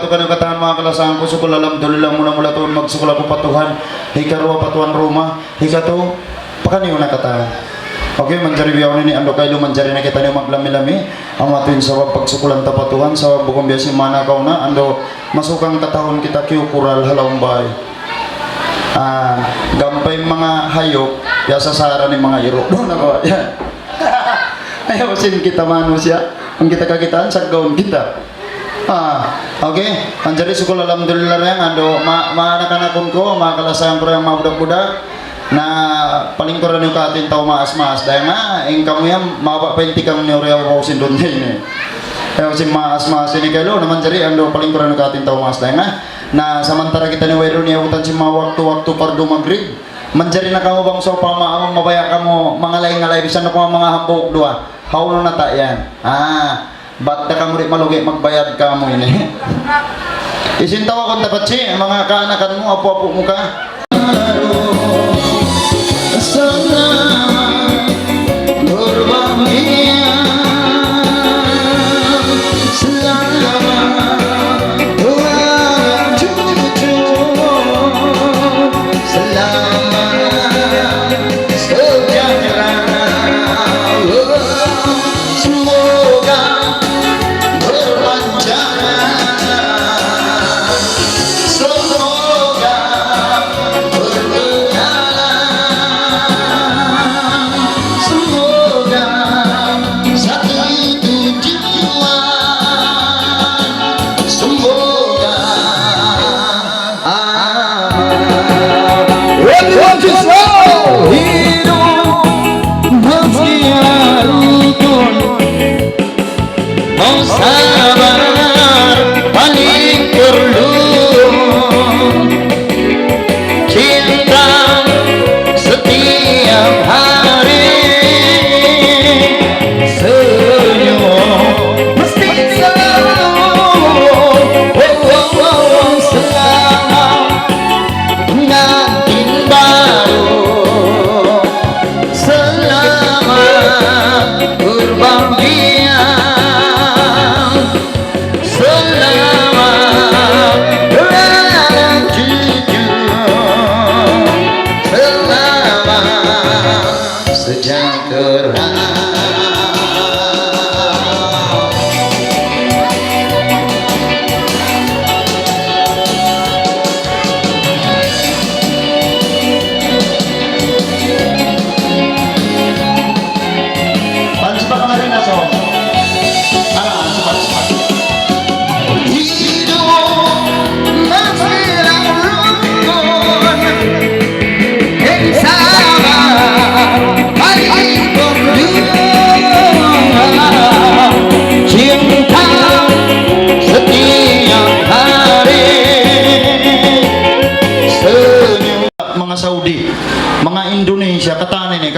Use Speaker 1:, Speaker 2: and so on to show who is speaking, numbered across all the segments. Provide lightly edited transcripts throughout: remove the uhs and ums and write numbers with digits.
Speaker 1: to kanang katahan mga kalasahan ko sukul alhamdulillah mula tuon magsukul ako patuhan hikarwa patuhan Roma hikato pakaniyo na katahan. Okay, manjari biyaw ni ando kayo manjari na kita ni maglami-lami ang atin sa pagsukulan tapatuhan sa bukong biyasin mana kaw na ando masukang katahon kita kiyukural halawang bay. Gampay mga hayop yasa sara ni mga iro. Doon ako yan. Ayaw sin kita manusya ang kita kakitaan sa gawin kita. Okay, manjari sukul alhamdulillah yang ando maanak-anakon ko mga kalasahan ko yang mga budak-budak na palingkuran yung katin tao maas-maas dahil nga yung kamu yan mapapenti kang niyoreaw ko sin doon din ayaw sin maas-maas ini kayo naman jari ando palingkuran yung katin tao maas dahil nga na samantara kita ni Wero niya utan si mga waktu-waktu pardo magrib manjari na kamo bang so pamaamang mabaya kamo mga laing-alay bisan na ko mga hambok dua haulo na ta yan ba't na kamo rin malugi magbayad ka mo ini isintaw akong dapat si mga kaanakan mo apo-apo mo ka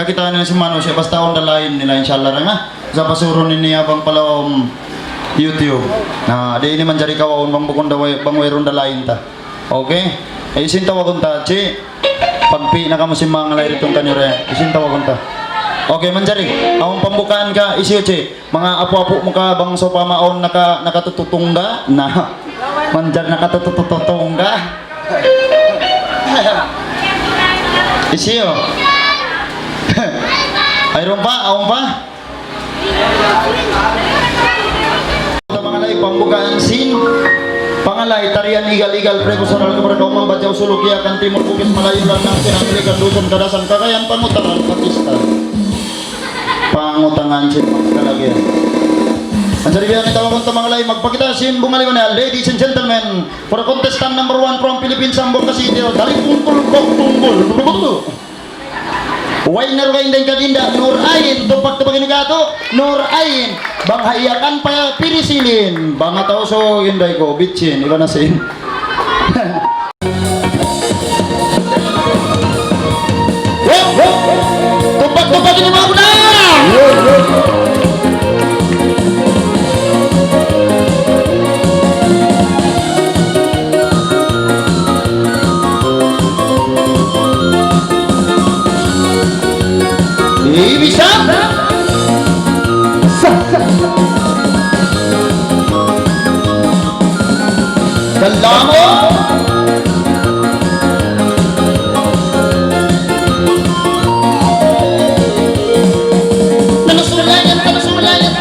Speaker 1: kakitaan na si Mano siya basta on the line nila inshallah nga sa pasuron niya bang palawom YouTube na di ini manjari kawaon bang bukon daway bang wayron the line ta okay isin tawagon ta chi pagpi na kamo si mga layri tong kanire isin tawagon ta okay manjari awong pambukaan ka isiyo chi mga apo-apo mo ka bang so pamaon nakatututungga na manjar nakatututungga isiyo ayron pa, awang pa pangalay, pambukaan sin pangalay, tarian igal-igal prego saral kepada kaum membaca usulukia kan timur bukit Melayu dan nangkin Amerika dusun kadasan kakayan pangutaran Pakistan pangutangan sin kalagyan Anjari biar kita wakon tamangalay magpakita sin bumaliwan na ladies and gentlemen for contestant number 1 from Philippines Sambong City dari Puntul Kok Tunggul Wainer kain dan kadinda Nur Ain tumpak tebak ini gato Nur Ain bang hayakan pa pirisilin bang atau so inday ko bitchin iba nasin tumpak ini mau na bisa dalamu. Nanasulayan,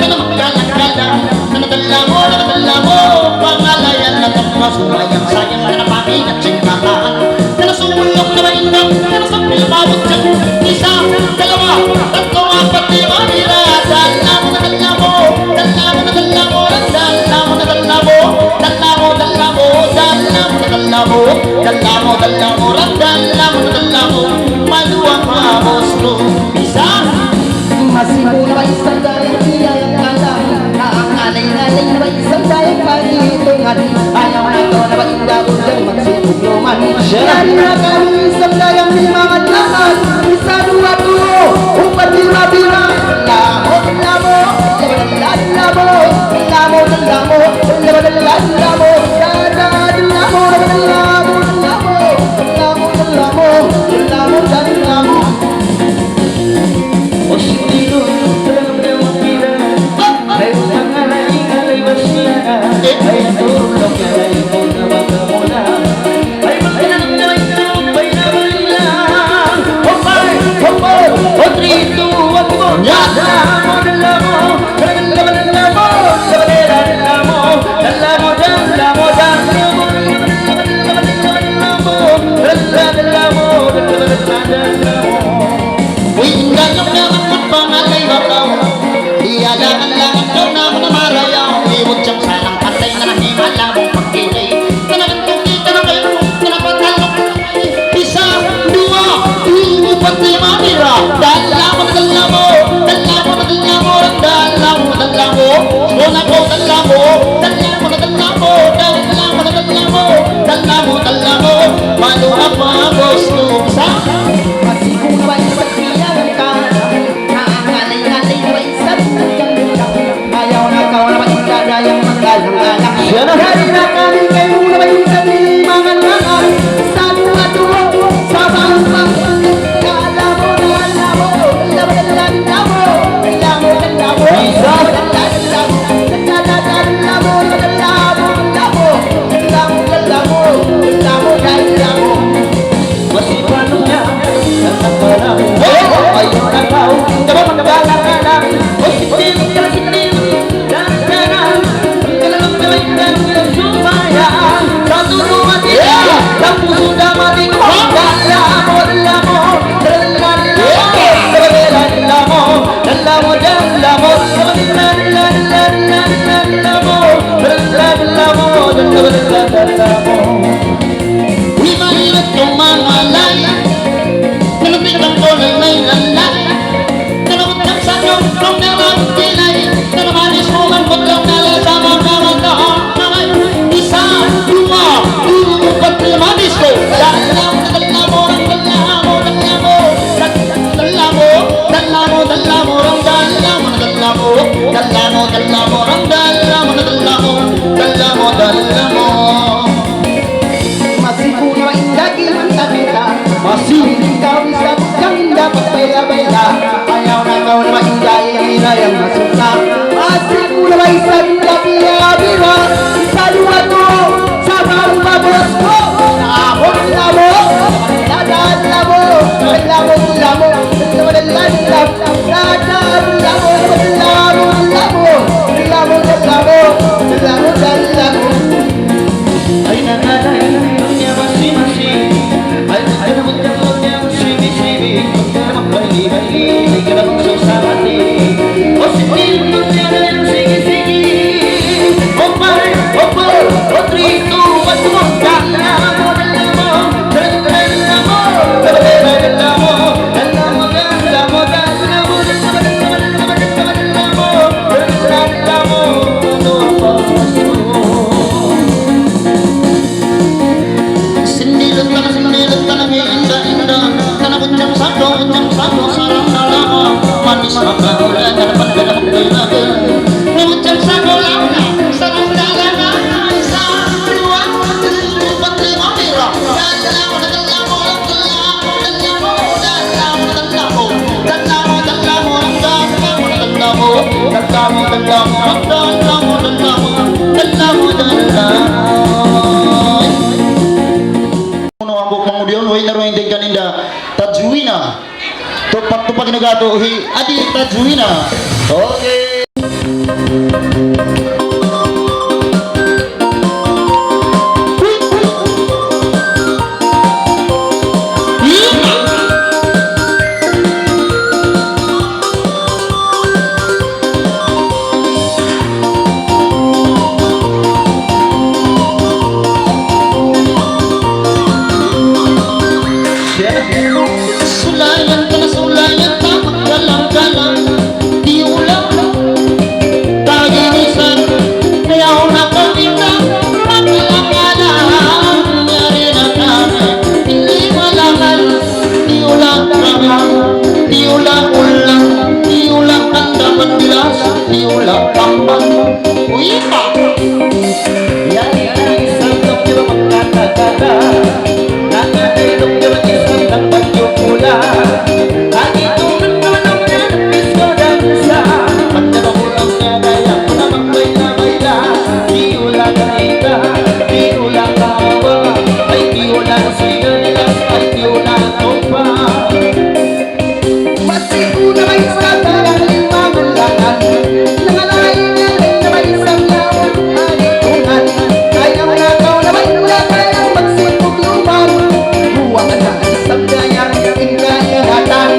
Speaker 1: kanamagalang-galang, nanadalamu, pangalayan na tapasulayang sayang na napangin at singkataan. Nanasulok na mainam, nanasapil mawag dyan, isa, dalawa, tatlo, apat, lima, ira, dalamu na dalamu, dalamu na dalamu, dalamu na dalamu, dalamu, dalamu, dalamu na dalamu, dalamu, dalamu, dalamu na dalamu, maluwang mamosto, isa.
Speaker 2: Masih mulai sadaya dia yang kalah. Alay-alay na isang dayang paghitungan. Ayaw na ito na indah ujang magsipugluman. Yan na kami isang dayang limangan lahat. Isa, dua, tulo, upat, lima, bima. Lamo, lamo, labadan, lamo, lamo, lamo, labadan, lamo, labadan, lamo, labadan, lamo, lamo, lamo, lamo, lamo, lamo. Oh, sendiri dalam dewan kita, ay pangalay masina, ay tulog ay mula, ay magkanang ay nabalang. Oh five, oh four, oh three, two, one, go. Dalamo, dalamo, dalamo, dalamo, dalamo, dalamo, dalamo, dalamo. Hingga yung nakapot pangalay bakaw, iyalaan-langan daw na ako na marayaw. Iwag siyang salang patay na nahimala mong pagkilay. Nanagantong kita na kayo, nanapatalok. Isa, dua, upat, lima, mira. Dalamo na dalamo, dalamo na dalamo, dalamo na dalamo. Una ko dalamo, dalamo na dalamo, dalamo na dalamo, dalamo, dalamo. Maluha pa gusto sa masih mulai setia yang kalah. Alay-alay na isang dayang ayaw na kau na indah dayang magalang-galang. Dari na kami kayo na isang limangan langan. Sa dua, sa bangpang. Dalamo, dalamo, labadan, lamo, lamo, lamo, isa, dalamo, dalamo, lamo, lamo, lamo, lamo, lamo, lamo. Masih panunya datang malam. Oh, ayo na kau coba magalang-galang. Oh, sitim, dan kanan, galang-galang dan supaya satu, dua, tiga, lampu sudah mati. Dalamo, dalamo, dalamo, dalamo, dalamo, dalamo, dalamo. Imalit yung mga laya, nalapit ang kulay may lalay. Nalawag kang sa nyong kong nalang kilay. Nalamanis mo ang paglang nalasama ka magkahamay. Isa, dua, upat, lima, disco. Dalamo, dalamo, dalamo, dalamo, dalamo, dalamo, dalamo, dalamo, dalamo, dalamo, dalamo, dalamo, dalamo, dalamo. Masih punya indah kita beda, masih kau bisa yang indah berbeda-beda. Ayaw na kau na indah yang masukna. Masih punya indah bila-bila. Isa, dua, tuh, sabang babos ko. Lamo, lamo, dadan, lamo, lamo, lamo, dadan, lamo, dadan, lamo, lamo, lamo, lamo, lamo, lamo. Ay nanganay dunia masing-masing. Ay nabot ka dunia masing-masing. Huwag ka namang bali-bali, ay ka namang susabati. O sitil dunia na yung sige-sige. O five, o four, o three, two, one, go. Dalamo, dalamo, dalamo, dalamo, dalamo, dalamo, dalamo, sendiri ka na may indah-indah. Kanabot sako, sarang dalama. Manis na kaula, karapat ka na magdalaga. Nabot siyang sako lang na, sarang dalama. Isa, dua, upat, lima, mira. Dalamo na dalamo, dalamo, dalamo, dalamo na dalamo, dalamo, dalamo, dalamo na dalamo, dalamo, dalamo, dalamo, dalamo, dalamo, dalamo.
Speaker 1: pagpapakinggan kaninda Tajwina. Tupag nagato hi adi Tajwina. Okay.
Speaker 2: Sulayan ka na sulayan, takot galang-galang, di ulang kaginisan, kaya ako nakawitang pagkalangalang, nangyari na kami, hindi malangal, di ulang kamang, di ulang ulang, di ulang kandaman bilas, di ulang pambang, uy pa! Yan ang isang dokyo magkakagala, nakatailong naman isang ng bagyong mula. Lagi tuman naman ang nanapis ko ng isa. Pagdabakulang nadaya ko namang bayla-bayla. Di ulang kaita, di ulang kawa, ay di ulang siganilas, ay di ulang topa. Masiguna may isa talang limang langan, nangalain niya rin na may isang yawon halitungan. Kaya mga tao na may wala kayang magsipog lumang. Buwang na isang gayang ingayahatan.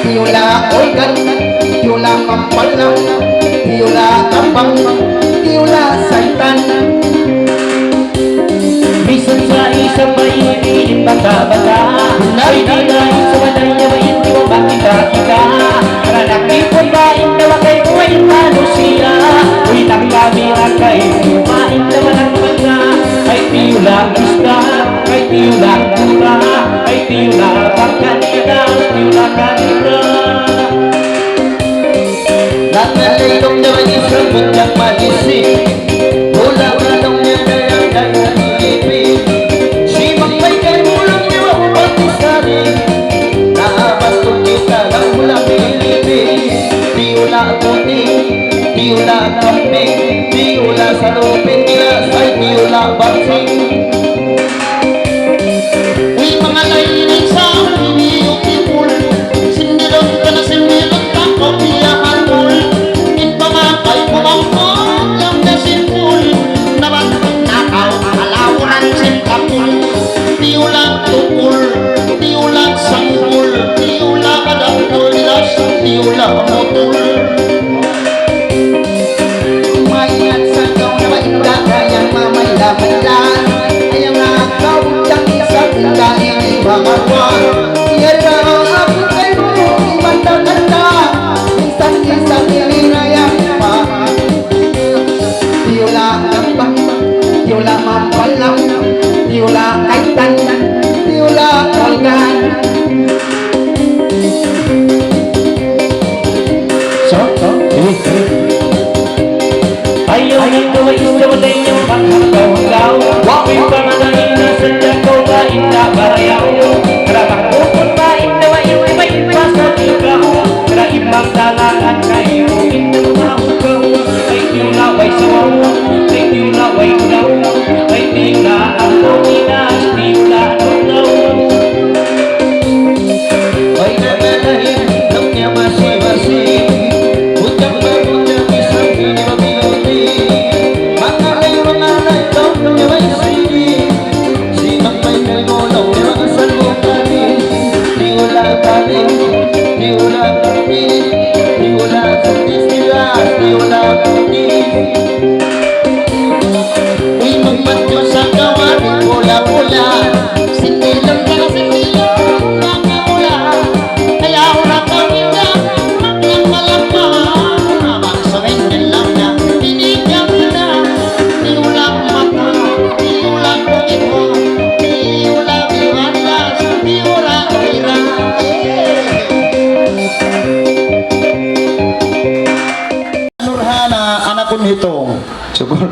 Speaker 2: Tiyula organ, tiyula mampalang, tiyula kapang, tiyula saitan. Bisan sa isang mainitin bata-bata, ay di na isa walay na mainti mo makita-kita. Karanakin ko'y bain na wakay ko'y manusiya. Uy nakikamiran kay kumain naman ang mga. Ay tiyula isda, ay tiyula kura, ay tiyula pagkanina, tiyula kanina. Nakalilong naman isang budyang magising, ulang-ulang niya na yung kaya-ilipin. Si Makbay kay ulang niya ang pagkisarin, naabatong kita ng ulang ilipin. Tiyula puti, tiyula kambing, tiyula sa lupin nila, ay tiyula baksing. Uy mga lainin sa piniyukipul, sindilon ka na sindilon ka ko piyahanul. Ipamakay kumangkot lang na simpul, nabatang nakaw alawuran simpapul. Tiyulang tukul, tiyulang sangkul, tiyulang kadangkul nilas, tiyulang mutul. Umayan sa gaw na mainda kayang mamayla-maylan, ayang nakaw diyang isang indahing ibangagwan. Iyar na ang aking kay mo, imanda-ganda, minsan-isang nilirayang pa. Tiyula kapang, tiyula mampalang, tiyula kaitan, tiyula organ. Ayaw nito ay isawatay niyang pagkakawagaw. Wako'y pamanahin na sa dako ba ina barayaw. Karabang bukod ba ina ba ina ba ipa sa ikaw. Karaibang dalangan kayo ina mahukaw. Ay tiyulaway sa waw, ay tiyulaway ulaw, ay tiyula ang paminas, tiyula ang ulaw. Ay nananahin ng niya masi-masi, butang ba-butang isang pinibabiyoti. Mangalay daw niya may sili, si Makbay kay gulaw niya mga salbukani. Tiyula kanin, tiyula kanin, tiyula kanis nila, tiyula kanin. Uy magmadyo sa kawan, pula-pula, sindilang ka na sindilang, nakakula. Kaya ako nakawila, maklang malamang, habang sa windin lang na, tinigyan na. Tiyulang mata, tiyulang iho, tiyulang iwalas, tiyulang ira.
Speaker 1: Nurhana anak ko nitong. Siguro.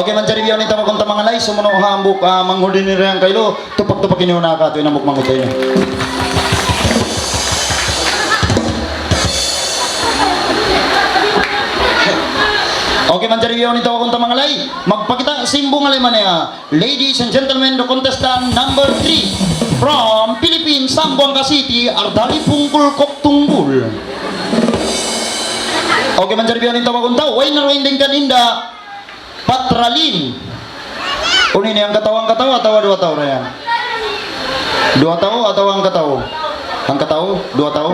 Speaker 1: Okay man jari biyaw ni tama kunta mga lay sumuno hambuk manghudi ni reyang kailo tupak-tupak inuna ka to inamok mangut tayo. Okay man jari biyaw ni tawa kunta mga lay magpakita simbo nga lay man ya. Ladies and gentlemen, the contestant number 3 from Philippines, Zamboanga City, Ardali Pungkul Koktunggul. Okay man jari biyaw ni tawa kunta way na roinding kaninda Patralin. Unin yang katawa atau 2 tahu yan? 2 tahu atau ang katawa? Ang katawa 2 tahu.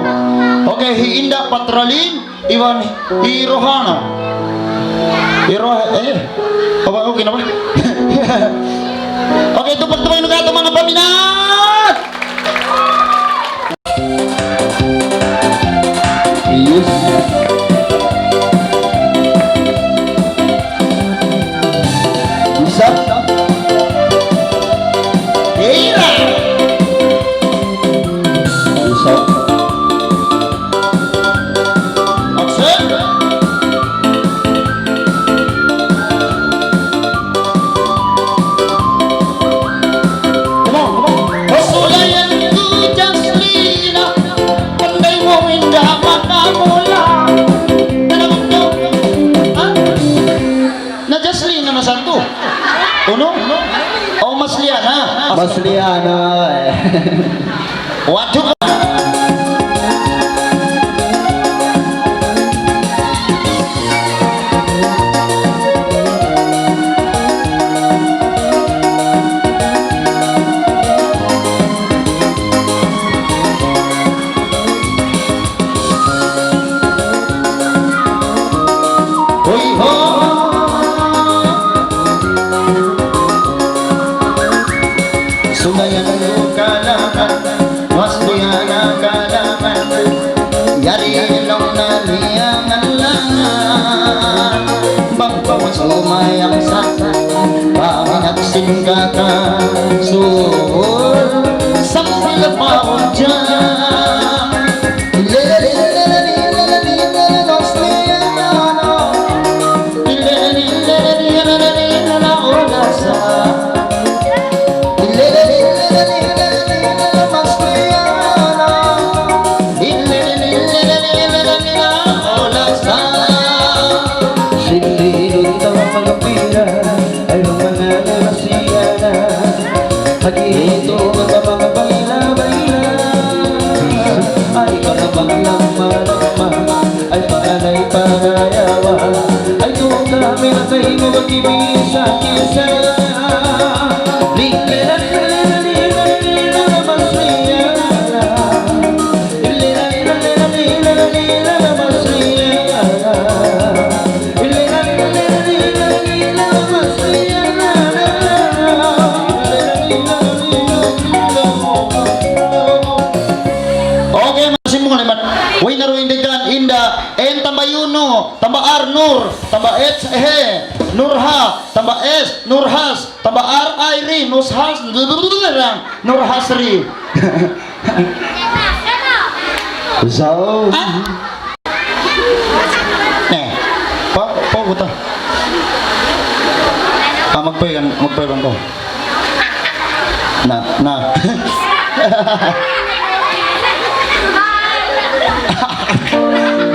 Speaker 1: Okay, Hinda Patralin, Iwan Hirohana. Okay na ba? Okay, tupag-tupag na gato mga paminat! Yes. Bisa? Iya. Bisa. Action. Pasulayan ko Jaslina, panday mo indah makamula. Na Jaslina na santo. Uno? O Masliana?
Speaker 2: Masliana.
Speaker 1: Waduh. Hoi ho. Sunayan ko kalaman, Masliana kalaman, yari ilong na liyangan lang. Bagbawas umayang sa paminaksin ka ka, suhol, sambil pa dyan. Way naruindigan inda en tambayuno tamba arnur tamba h nurha tamba s nurhas tamba r airi nushas nurhasri. So pa buta magpayan ko na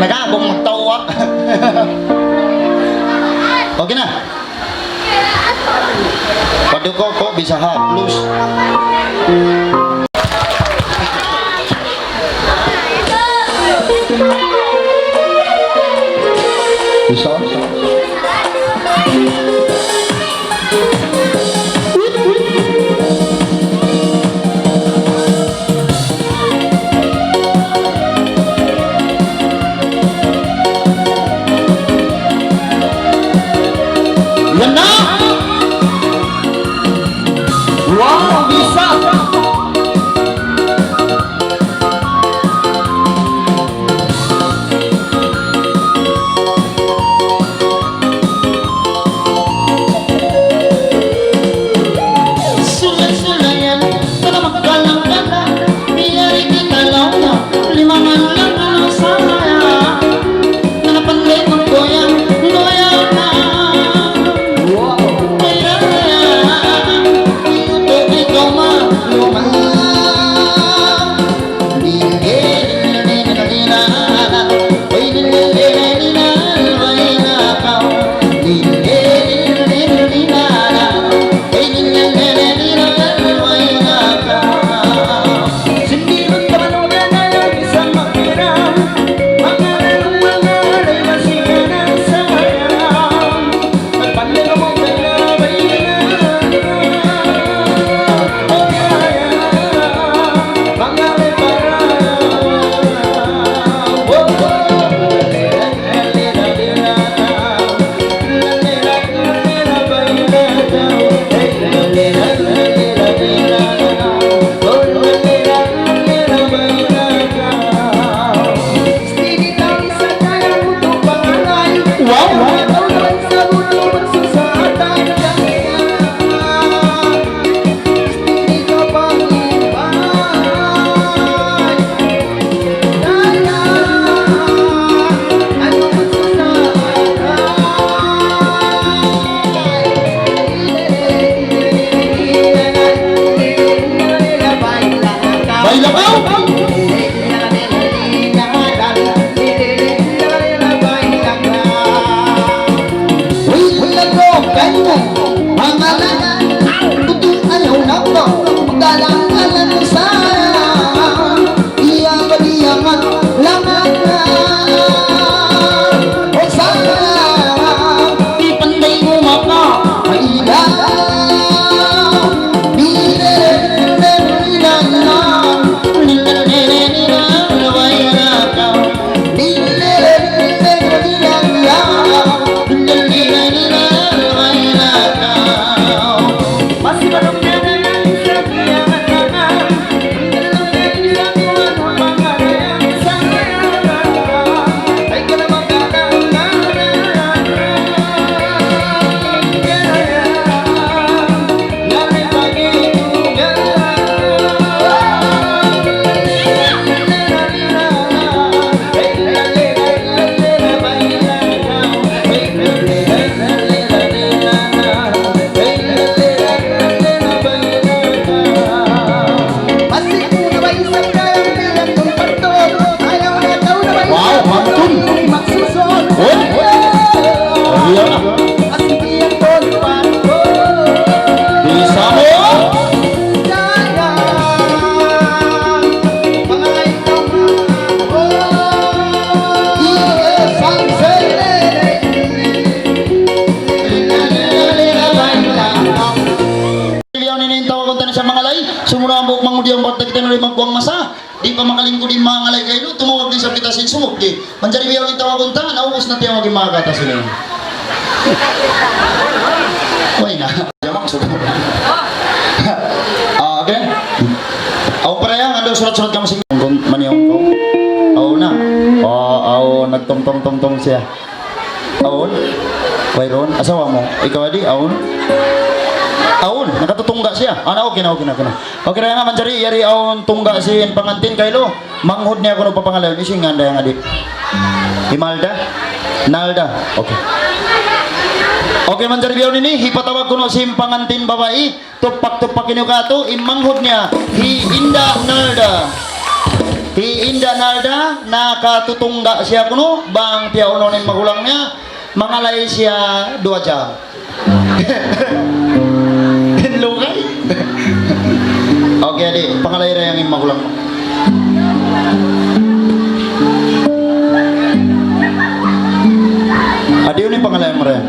Speaker 1: nagabong magtawa. Okay na. Pwede ko bisa haplos. Bisa? Yan na! Wow, bisa! Sulay-sulayan, para magkalang-kala, biyari kita lang na, limangan lang ang saya, nanapanday ng goyang na. Wow!
Speaker 2: mo pangalan Tutong ayaw na ko Pagkalangalan mo sana Iyang-iyangan lamang na O sana Di panday mo maka Kailan Sumura ang buhok mangudi ang bakta kita na rin magbuang masa. Di pa makalingko din mga ngalay kayo. Tumawag din sa pitasin sumok. Di. Manjari biyaw yung tawagon ta. Naubos na tiyawag yung mga kata sila. Uy na. Yamang sumok. Okay. Ako para yan. Ando surat-surat ka masing. Maniyong ko. Aw na. Aw nagtong-tong-tong siya. Aon. Wayron. Asawa mo. Ikaw adi. Aon. Aon, nakatutungga siya. Okay na. Okay na nga manjari, yari aon tungga si pangantin kaylo. Manghud niya ako ng papangalayon. Ising nga yung adik. Imalda? Nalda? Okay. Okay manjari biyaw nini, hipatawag ko no si pangantin babae. Tupak-tupak kinukato, imanghud niya. Hiinda Nalda. Hiinda Nalda, nakatutungga siya kuno. Bang piyaw no ng magulang niya. Mangalay siya 2 jam. Lungay. Okay, adi. Pangalay rin yung magulang mo. Adi yun yung pangalay mo rin.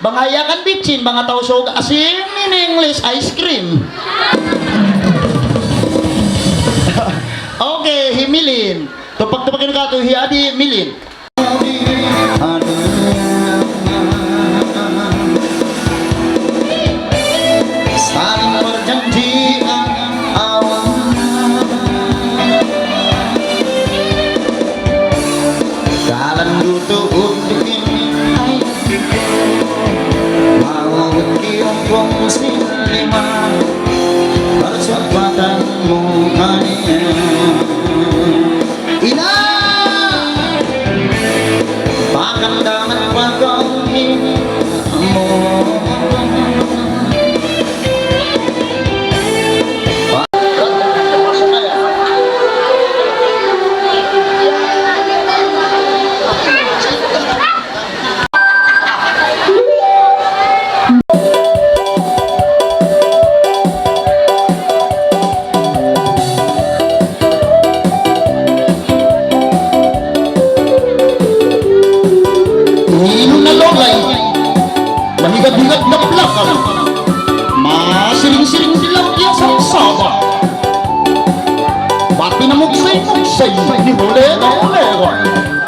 Speaker 2: Bangayakan bitchin, mga tausog asin in English, ice cream. Okay, himilin. Tupag-tupagin ka ito, hiadi, milin. Saling berjanji ang awan, kalan dutuod dikin ay mau kiyong silima persempatan mo kaniya ina pakandaman pa kami mo. Mahigat-higat na plakal, masiring-siring silang kiyasang-saba, pati na mugsay-mugsay ni Holega-Holega.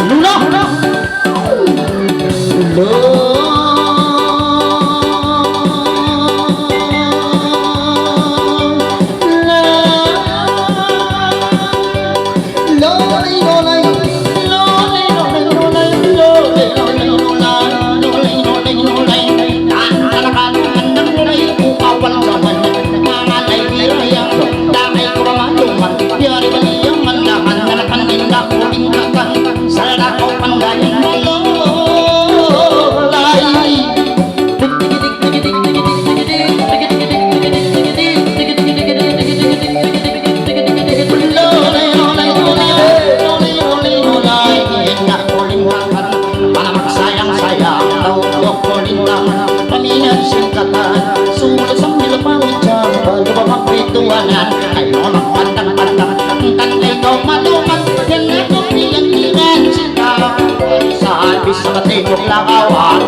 Speaker 2: Lula!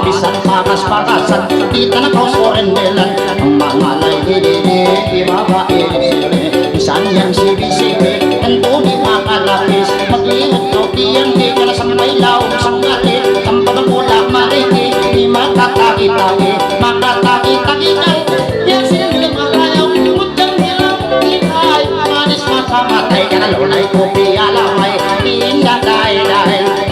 Speaker 2: Bisan pakas-pakasan, kita na kausorendelan ang mga lay-hili-hili, babae bisan yang sibi-sibi, tentu di makalapis magliwag ko, tiyang di ka na sampay law sang galit, tampag pula mariki, di makataki-taki yan sila nilang makayaw, mudyang nilang ikay, manis makamatay ka na lunay ko pialamay, hinda dahil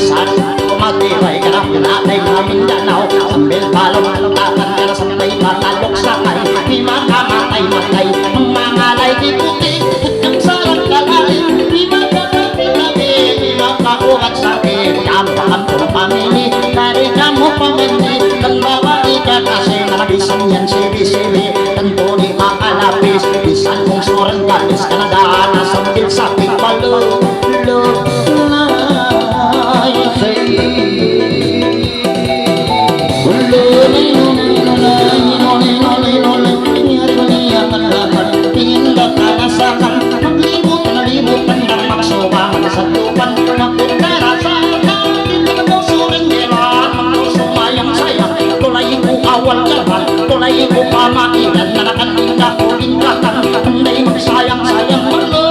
Speaker 2: saan matibay ka na pinatay namin danaw, sambil palong-takan ka na sampay matalok sakay, di makamatay-matay ang mga lay di puti, putang sarang kalay, di makakapitabi, di makaukat sakit, kampakan kong pamili, dari kamu pamili, dan babae ka kasi nalabisan yan sibi-sibi, tentu di makalapis, bisan kong soren gadis ka na daan, sambil sakit balo, tulay ko pamailan na nakatinda ko ingatan, hindi magsayang-sayang malolay.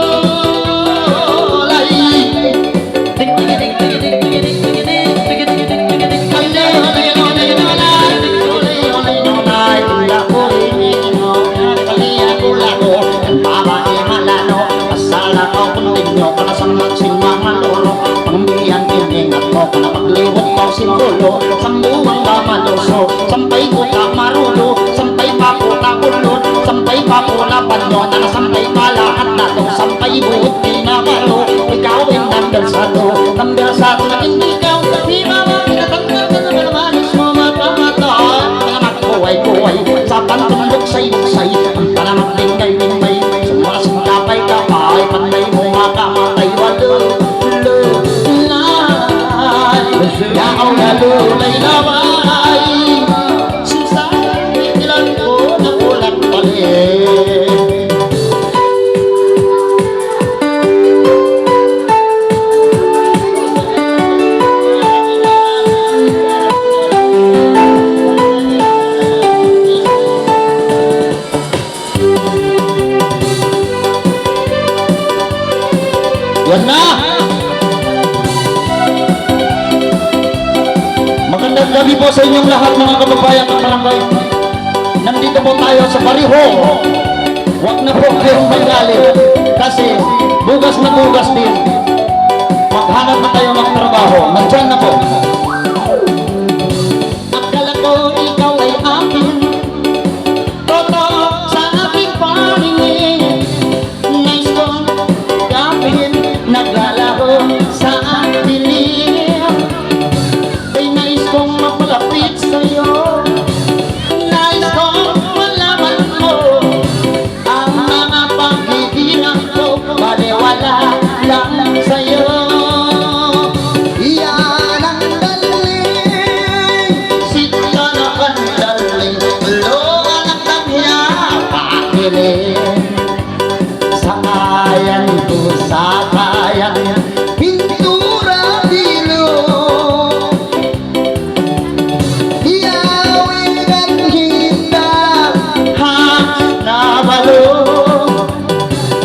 Speaker 2: Singulo, sambuang ka maluso, sampay ko ka marulo, sampay pa ko ka kulot, sampay pa ko na panyo, na sampay pa lahat na to, sampay buot pinamalo, ikaw ang number sa to na hindi ikaw, di mama, pinatanggal ka na manis mo mapamata, panamak kuway-kuway, sa pantulog say-say, ang panamak lingay-lingay, sumasing kapay-kapay, panday mo makamatay, walo, Yaw na lulay na bay, susay ilan ko na ulat palit. Yan na! Magandang gabi po sa inyong lahat mga kababayan ng barangay. Nandito po tayo sa Bariho. Huwag na po kayong magalit kasi bugas na bugas din. Maghanap na tayo ng trabaho. Nandyan na po. Akala ko ikaw ay akin, totoo sa aking paningin. Nais kong gawin, naglalaro sa dilim. Ay nais kong mapalapit sa'yo. Nais kong malaman mo ang mga paghihirap ko, baliwala lang sa'yo. Iyan ang daling, sita na ang daling, tulungan ang tangya, pakilig. Sakayan ko, sakayan, pintura bilog. Iyawin ang hinda, nabalo.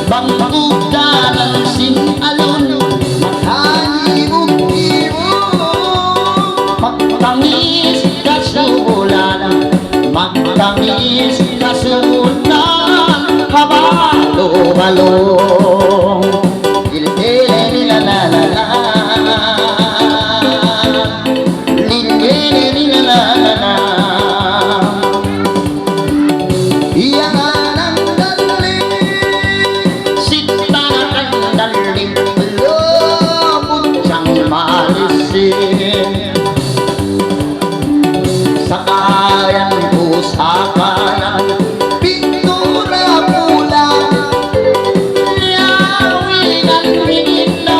Speaker 2: Bangkuda ng sinalon, makahimog-himog. Magtamis kasulan, magtamis kasulan, habalo-halo. Lili-lili-la-la-la-la, lili-lili-la-la-la-la. Iyan ang daling, sita na ang daling, lubog siyang malisin. Sakayan ko, sakayan, pintura pula. Liyawin ang hinila,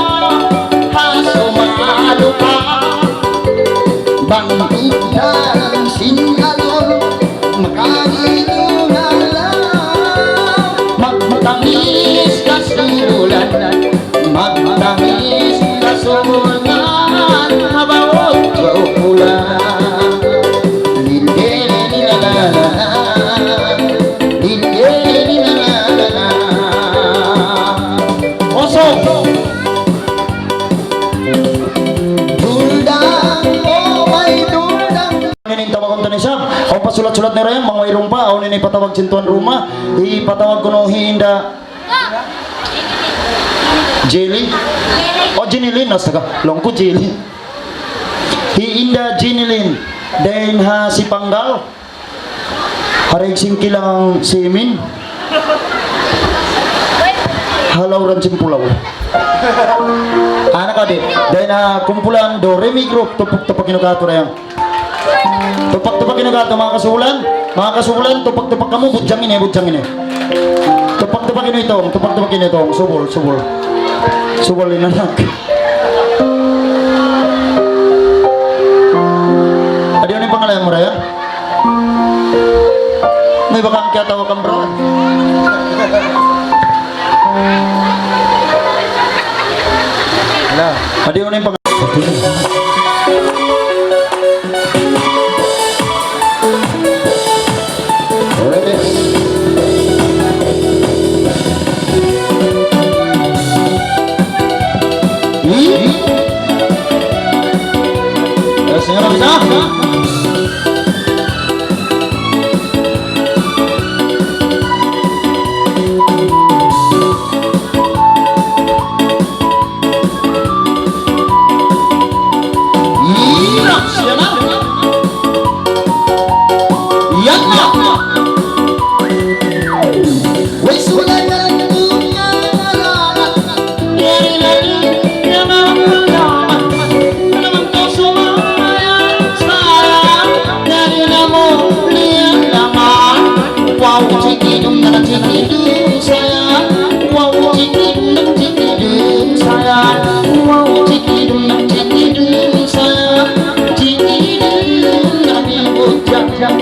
Speaker 2: hasumalo ka. Bangkuda ng sinalon, makahinungan lang. Magtamis kasulan, magtamis kasulan, habawag kaukulan. Lili-lili-la-la-la, lili-lili-la-la-la. Oso! Duldang, oh may duldang. Ngayon tawag ko na siya. Ako pasulat-sulat na rin, mga wairong pa. Ako nila ipatawag sintuan Ruma. Ipatawag ko nung hinda. Jelly? O Jinilin, nasa ka. Long ko Jelly. Hiinda Jinilin. Then ha si Panggal. Harig singkilang simin. Halawran simpulaw. Anak ka di. Then kumpulan do Remi Group. Tupak-tupak kinugato na yan. Tupak-tupak kinugato mga kasulan. Mga kasulan, tupak-tupak kamu. Budyang ini, budyang ini. Tupak-tupak ino itong. Tupak-tupak ino itong. Subol, subol. Subol inanak. Adi ano yung pangalan mo Raya? May bakang kaya tawag kang bro? Adi ano yung pangalan? Señora bisa? Iya, siapa? Yang apa? Wes sulayan punya anak, dari lagi yang aman, naman to sumayan sayang, dari namo liang laman. Wow, cikidung na cikidung sayang, wow cikidung sayang, wow cikidung na cikidung sayang, cikidung na bibut jak jak.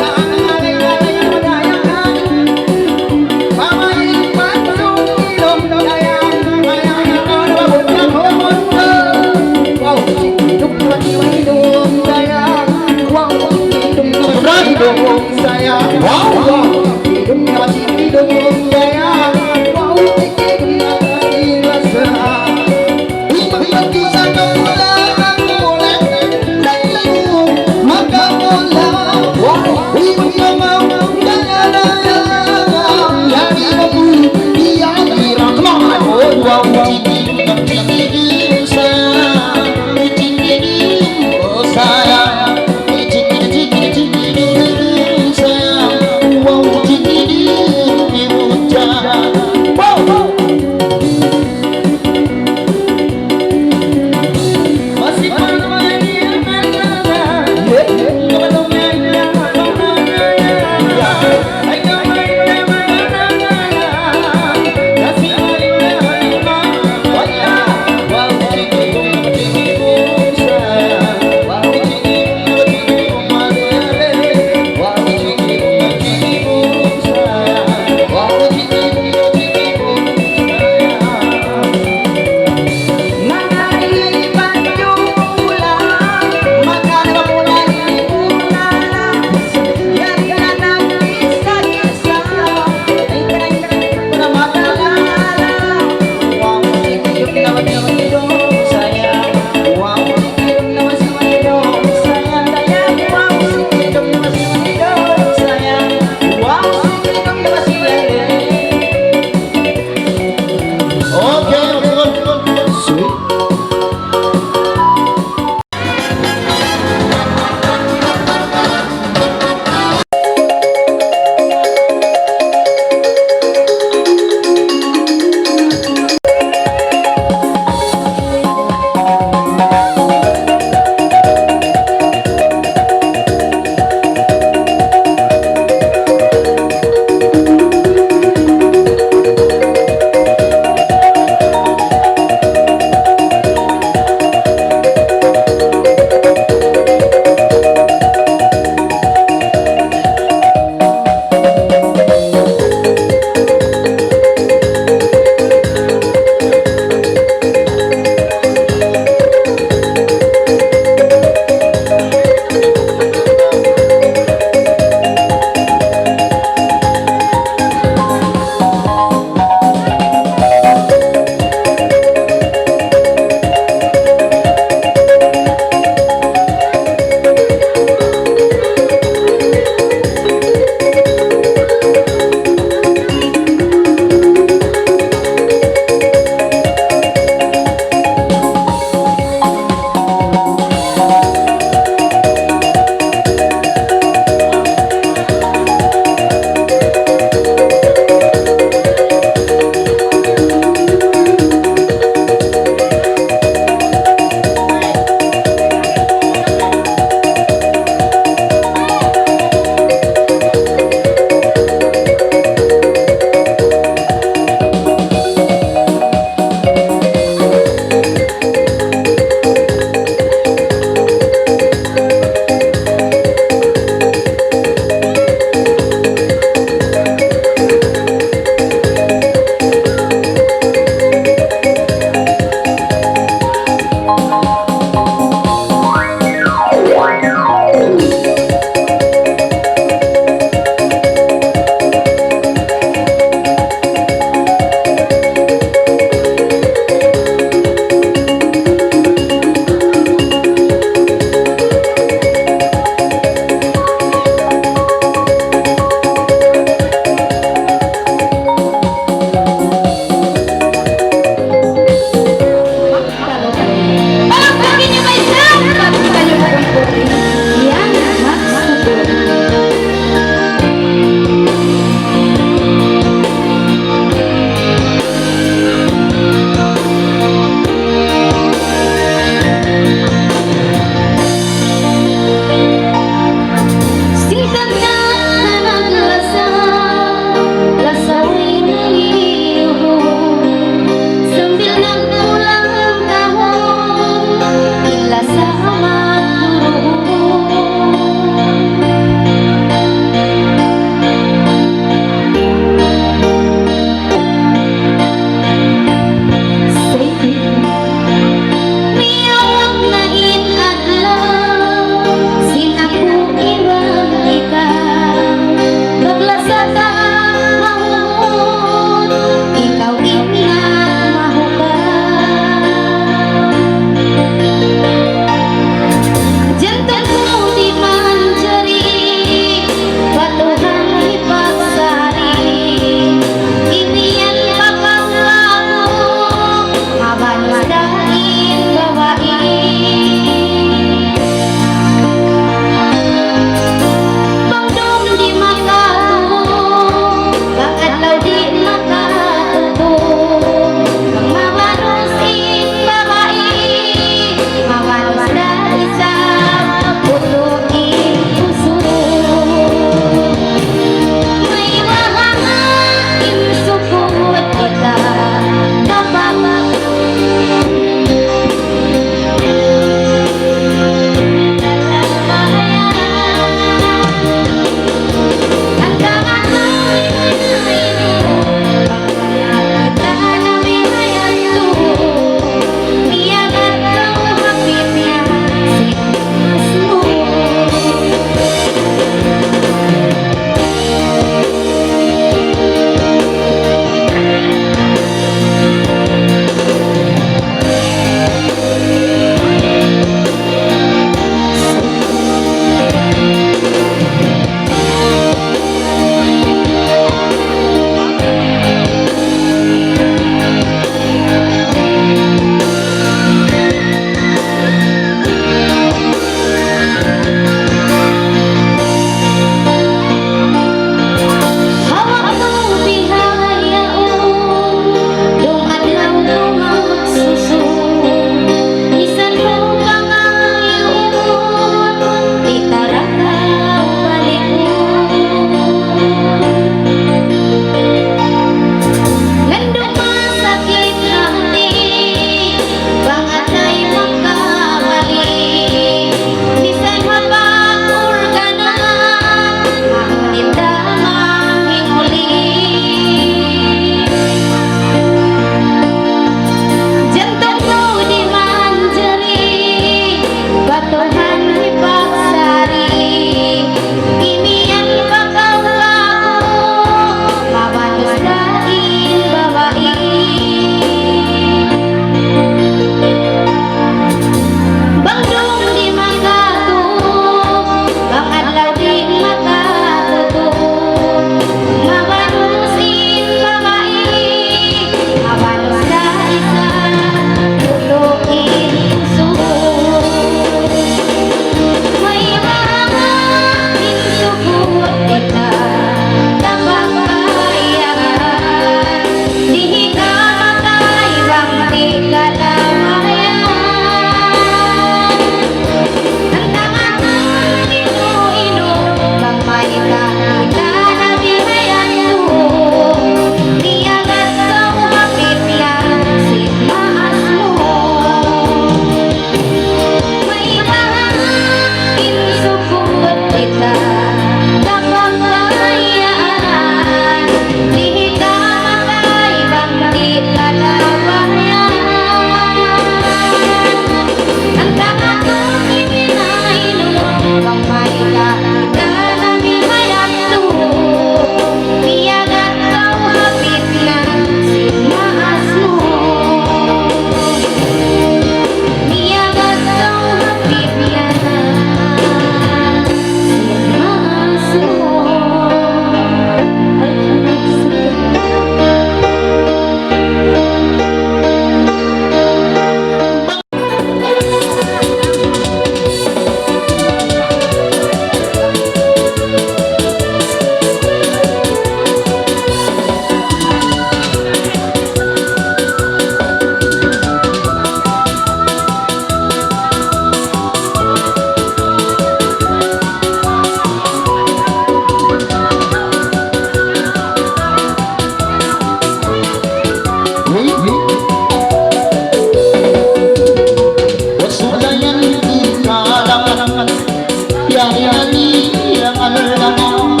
Speaker 2: ang alam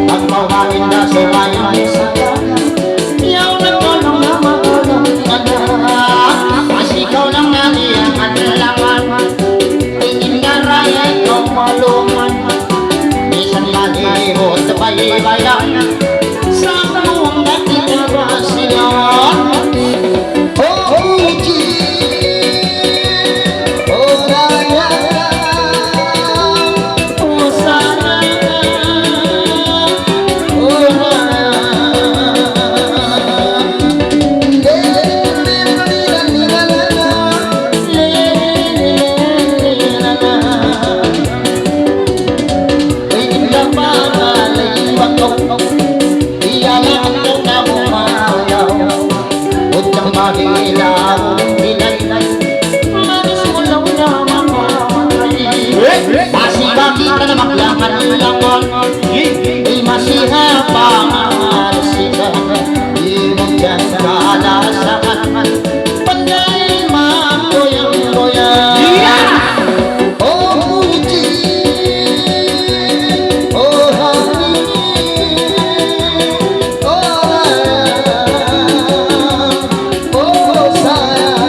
Speaker 2: ang mawain na sumayon sa yaw na tulong na magulong masikaw lang natin ang anlaman tingin na raya ikaw maluman isang malihot na bayi-bayan sa buong nakikarasilan kita na maglaman-laman ay masihapang alasikan imong dyan kaalasakan panday makoyang-koyang oh puji oh honey oh sayang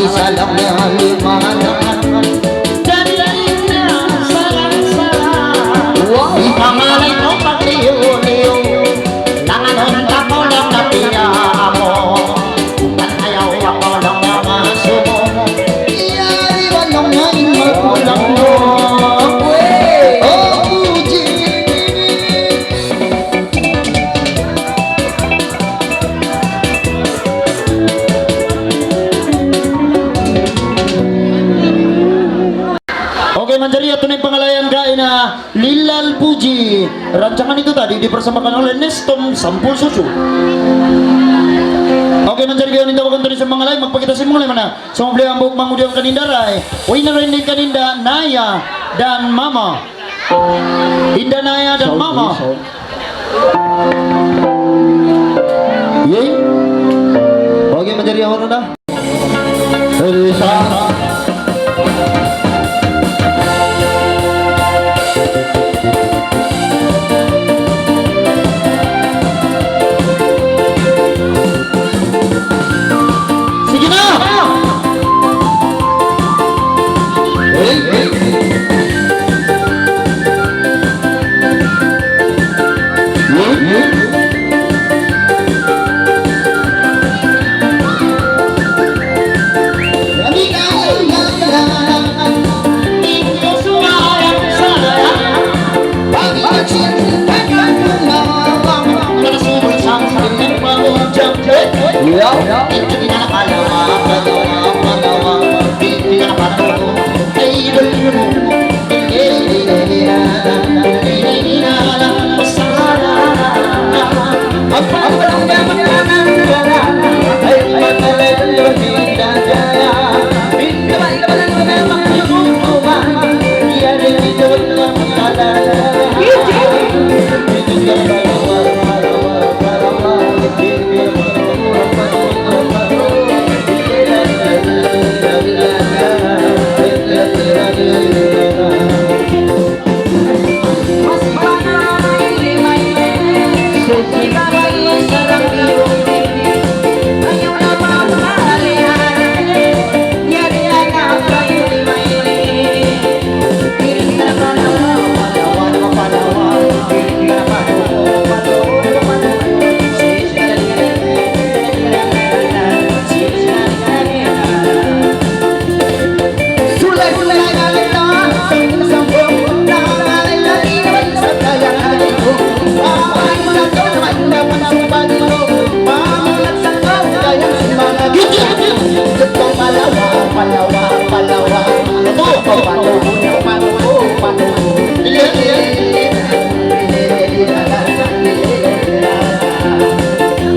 Speaker 2: isa lang na limangan dali na sarang-sarang di pangalay ko pagliyo-liyo nanganon ako lang na pinamo ayaw ako lang na masumo iyariwan lang na imagulang mo oh puji Okay, Manjari, ito na yung pangalayan kain na Lilal Puji. Rancangan itu tadi dipersembahkan oleh Nestom Sampul Susu. Okay, Manjari, kayo ninda wakon tadi sa mga lain. Magpakita si mga mana. Sa mga beli ambok mangudiang kanindaray. Uy na rin din kaninda, Naya dan Mama. Inda Naya dan Mama. Yey. Okay, Manjari, ako na. Sarang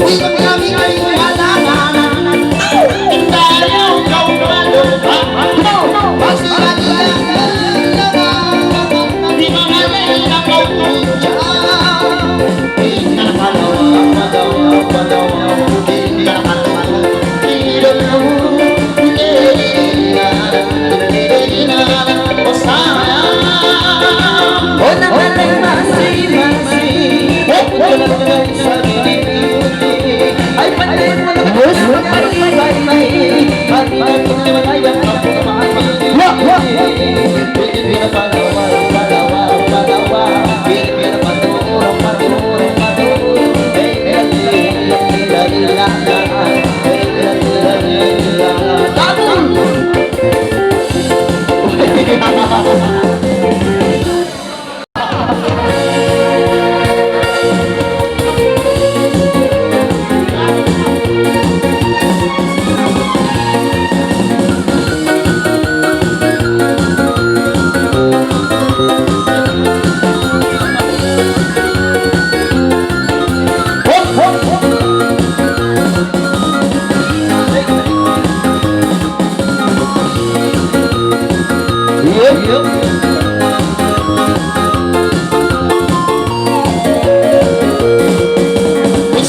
Speaker 2: Di kami ay halangan Tayo kau malupa Pasti lagi Di mana na kau puja Di kalau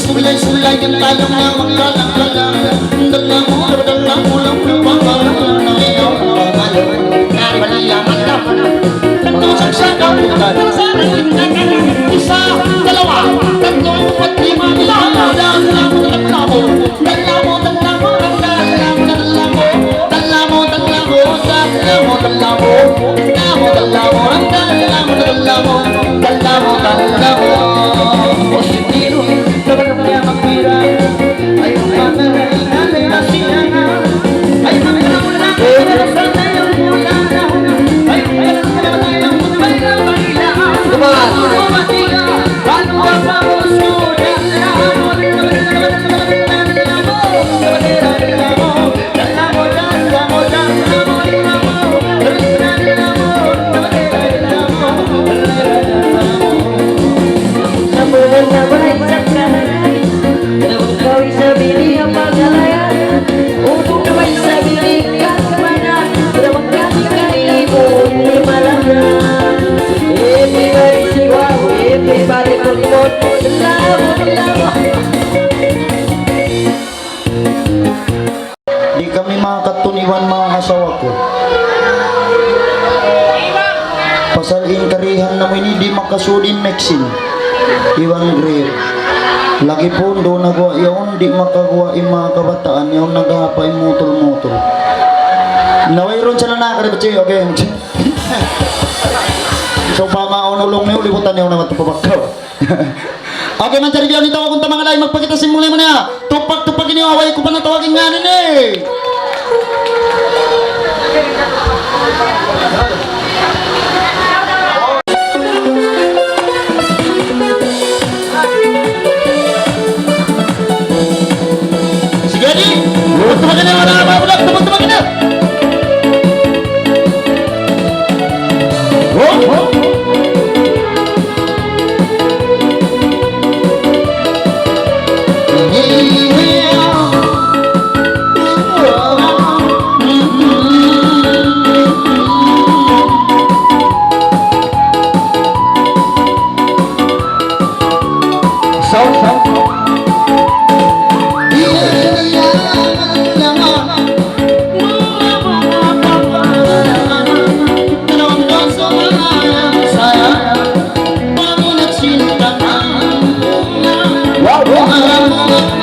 Speaker 2: Sulay-sulay yang tayong na magkalang-kalang Dala mo lang lupangalang Ngayon, nabaliyaman lang Nagtusok sa kaputan Isa, dalawa, tatlo, at lima Dala Di kami makatuniwan mga asawa ko. Pasalin karihan na mo ini di makasudin mexing. Iwan grade. Lagi po doon nagawa yun, di makagawa yung mga kabataan yun, naghahapa yung mutol-mutol. Nawayron siya na nakaribatsi, okay? So pa maunulong na yun, libutan niyo naman ito pabakaw. Okay, man, Charibia, nito akong tamang alay, magpakita simulay mo na. Tupak-tupak niyo, away ko pa na tawagin nga nun eh. Sige, di! Tupak-tupak na, wala ka ba? Tupak-tupak na! Oh! Wow, wow.